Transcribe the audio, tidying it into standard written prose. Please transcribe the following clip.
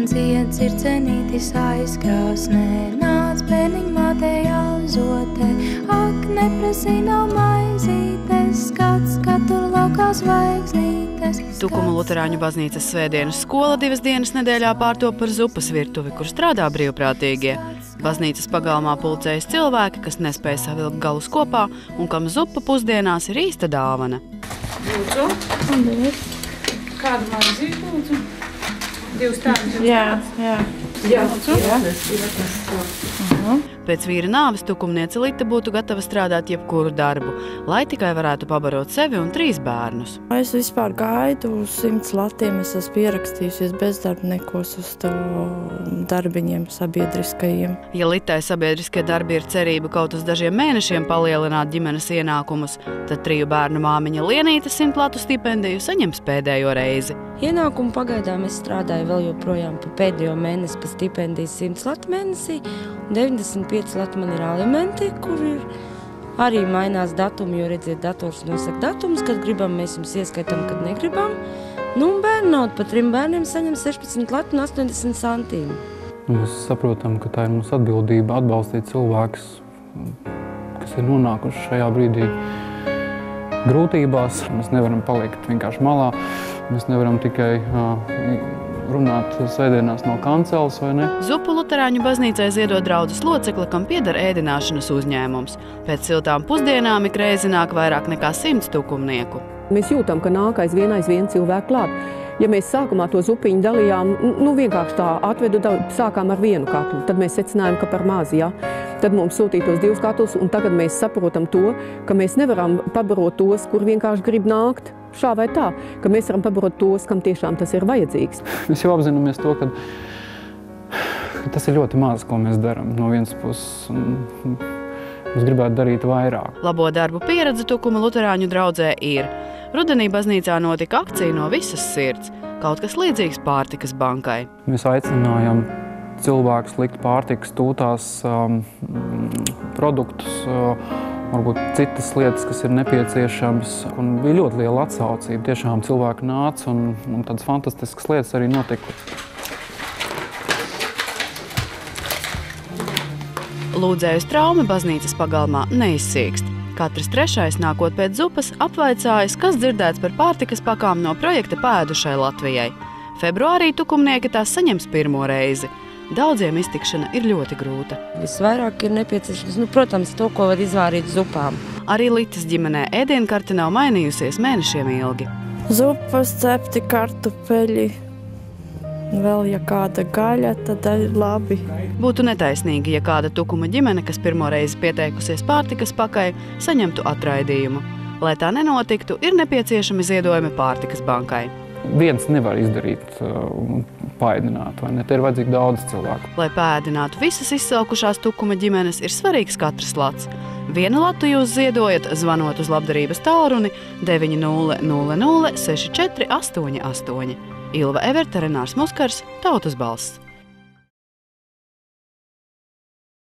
dzied dzircenītis aizkrāsnē, nāc bērniņ mātei auzotē, ak, neprasī nav maizītes, skats, kad tur laukā zvaigznītes. Tukuma Luterāņu baznīcas svētdienas skola 2 dienas nedēļā pārtop par zupas virtuvi, kur strādā brīvprātīgie. Baznīcas pagalmā pulcējas cilvēki, kas nespēja savilkt galus kopā un kam zupa pusdienās ir īsta dāvana. Lūdzu. Kādu maizīti, lūdzu? 2 tādus. Jā. Pēc vīra nāves tukumniece Lita būtu gatava strādāt jebkuru darbu, lai tikai varētu pabarot sevi un 3 bērnus. Es vispār gaidu uz 100 latiem, es esmu pierakstījusies bezdarbniekos uz to darbiņiem sabiedriskajiem. Ja Litai sabiedriskie darbi ir cerība kaut uz dažiem mēnešiem palielināt ģimenes ienākumus, tad 3 bērnu māmiņa Lienīte 100 latu stipendiju saņems pēdējo reizi. Ienākumu pagaidām es strādāju vēl joprojām pa pēdējo mēnesi pa stipendiju 100 latu mēnesī. 95 lati man ir alimenti, kur ir arī mainās datumi, jo redziet, dators nosaka datumus, kad gribam, mēs jums ieskaitām, kad negribam. Nu, un bērnu naudu pa 3 bērniem saņem 16 lati un 80 centīmi. Mēs saprotam, ka tā ir mūsu atbildība atbalstīt cilvēkus, kas ir nonākuši šajā brīdī grūtībās. Mēs nevaram palikt vienkārši malā, mēs nevaram tikai runāt svētdienās no kanceles, vai ne? Zupu Luterāņu baznīcai ziedot draudzes locekli, kam pieder ēdināšanas uzņēmums. Pēc siltām pusdienām ik reizi nāk vairāk nekā 100 tukumnieku. Mēs jūtam, ka nāk aizvien cilvēku klāt. Ja mēs sākumā to zupiņu dalījām, vienkārši tā atvedu, sākām ar 1 katlu, tad mēs secinājām, ka par maz, jā. Tad mums sūtīja tos 2 katlus, un tagad mēs saprotam to, ka mēs nevaram pabarot tos, kur vienkārši grib nākt šā vai tā, ka mēs varam pabarot tos, kam tiešām tas ir vajadzīgs. Mēs jau apzināmies to, ka tas ir ļoti maz, ko mēs darām no vienas puses. Mums gribētu darīt vairāk. Labo darbu pieredze Tukuma Luterāņu draudzē ir. Rudenī baznīcā notika akcija no visas sirds, kaut kas līdzīgs pārtikas bankai. Mēs aicinājām cilvēkus likt pārtikas tūtās produktus, varbūt citas lietas, kas ir nepieciešams. Un bija ļoti liela atsaucība. Tiešām cilvēki nāca un tādas fantastiskas lietas arī notika. Lūdzēju straumi baznīcas pagalmā neizsīkst. Katrs 3. nākot pēc zupas apvaicājas, kas dzirdēts par pārtikas pakām no projekta Pēdušai Latvijai. Februārī tukumnieki tās saņems 1. reizi. Daudziem iztikšana ir ļoti grūta. Visvairāk ir nepieciešams, protams, to, ko var izvārīt zupām. Arī Litas ģimenē ēdienkarte nav mainījusies mēnešiem ilgi. Zupas, cepti kartupeļi, vēl ja kāda gaļa, tad labi. Būtu netaisnīgi, ja kāda Tukuma ģimene, kas 1. reizi pieteikusies pārtikas pakai, saņemtu atraidījumu. Lai tā nenotiktu, ir nepieciešami ziedojumi pārtikas bankai. Viens nevar izdarīt paēdināt, vai ne? Te ir vajadzīgi daudz cilvēku. Lai paēdinātu visas izsalkušās Tukuma ģimenes, ir svarīgs katrs lats. 1 latu jūs ziedojat, zvanot uz labdarības tālruni 900 64 88. Ilva Everta, Renārs Muskars, Tautas balss.